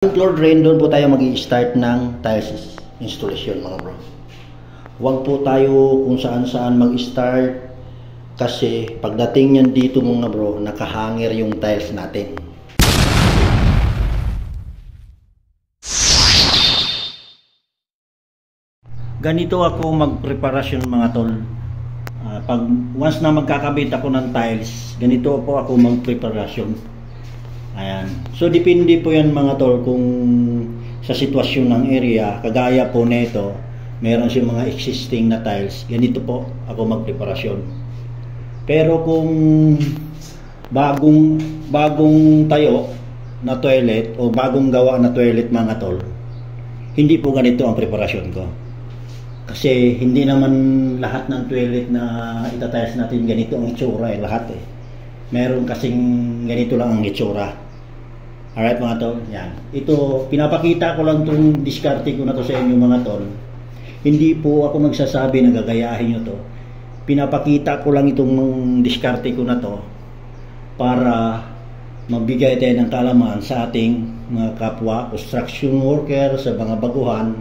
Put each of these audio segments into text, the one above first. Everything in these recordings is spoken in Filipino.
Yung floor drain, doon po tayo mag-i-start ng tiles installation mga bro. Huwag po tayo kung saan-saan mag-start kasi pagdating yan dito mga bro, nakahangir yung tiles natin. Ganito ako magpreparasyon mga tol. Pag once na magkakabit ako ng tiles, ganito po ako magpreparasyon. Ayan. So depende po yan mga tol kung sa sitwasyon ng area, kagaya po nito, meron siyang mga existing na tiles, ganito po ako magpreparasyon. Pero kung bagong tayo na toilet o bagong gawa na toilet mga tol, hindi po ganito ang preparasyon ko. Kasi hindi naman lahat ng toilet na itatiles natin ganito ang itsura lahat Meron kasing ganito lang ang itsura. Alright mga tol, yan. Ito, pinapakita ko lang itong diskarte ko na to sa inyo mga tol. Hindi po ako magsasabi na gagayahin nyo to. Pinapakita ko lang itong diskarte ko na to para magbigay tayo ng kaalaman sa ating mga kapwa construction worker, sa mga baguhan.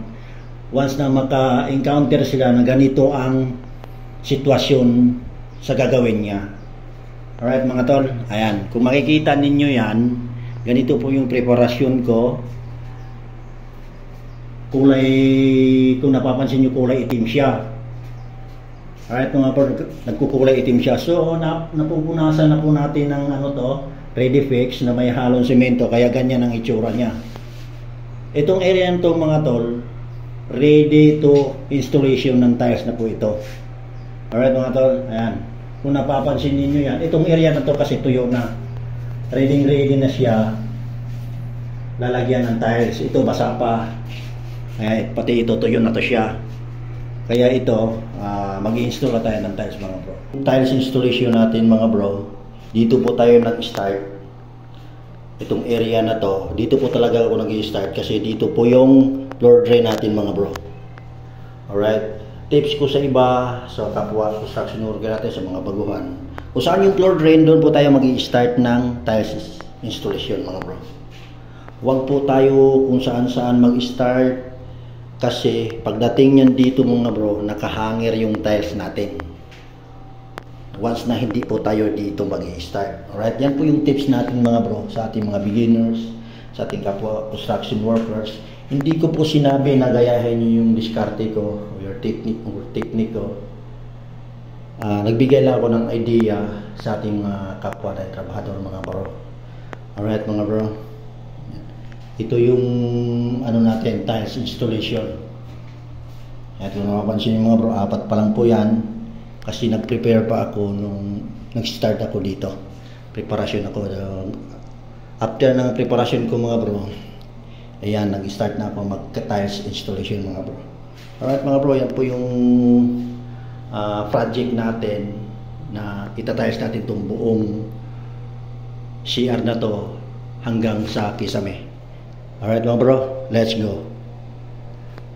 Once na maka-encounter sila na ganito ang sitwasyon sa gagawin niya. Alright mga tol, ayan. Kung makikita ninyo yan, ganito po yung preparasyon ko. Kulay, kung napapansin nyo, kulay itim siya. Alright mga tol, nagkukulay itim siya. So, napupunasan na po natin ng ano to, ready fix na may halong semento, kaya ganyan ang itsura niya. Itong area nito mga tol, ready to installation ng tiles na po ito. Alright mga tol, ayan. Kung napapansin niyo yan, itong area na to kasi tuyo na. Ready na siya. Lalagyan ng tiles. Ito basa pa. Kaya pati ito tuyo na to siya. Kaya ito, mag-i-install na tayo ng tiles mga bro. Tiles installation natin mga bro. Dito po tayo nag-start. Itong area na to, dito po talaga ako nag-i-start kasi dito po yung floor drain natin mga bro. Alright. Tips ko sa iba, sa kapwa construction worker natin, sa mga baguhan. Kung saan yung floor drain, doon po tayo mag-i-start ng tiles installation mga bro. Huwag po tayo kung saan-saan mag-start kasi pagdating yan dito mga bro, nakahangir yung tiles natin. Once na hindi po tayo dito mag-i-start. Alright, yan po yung tips natin mga bro sa ating mga beginners, sa ating kapwa construction workers. Hindi ko po sinabi na gayahin nyo yung diskarte ko o your technique ko. Nagbigay lang ako ng idea sa ating mga kapwa na trabahador mga bro. Alright mga bro. Ito yung ano natin, tiles installation. At kung napapansin nyo mga bro, 4 pa lang po yan. Kasi nag-prepare pa ako nung nag-start ako dito. Preparasyon ako. After ng preparasyon ko mga bro, ayan, nag-start na ako mag-tiles installation mga bro. Alright mga bro, yan po yung project natin na itatiles natin itong buong CR na to hanggang sa kisame. Alright mga bro, let's go.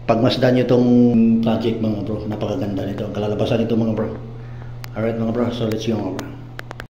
Pagmasdan nyo itong project mga bro, napakaganda nito. Ang kalalabasan nito mga bro. Alright mga bro, so let's go mga bro.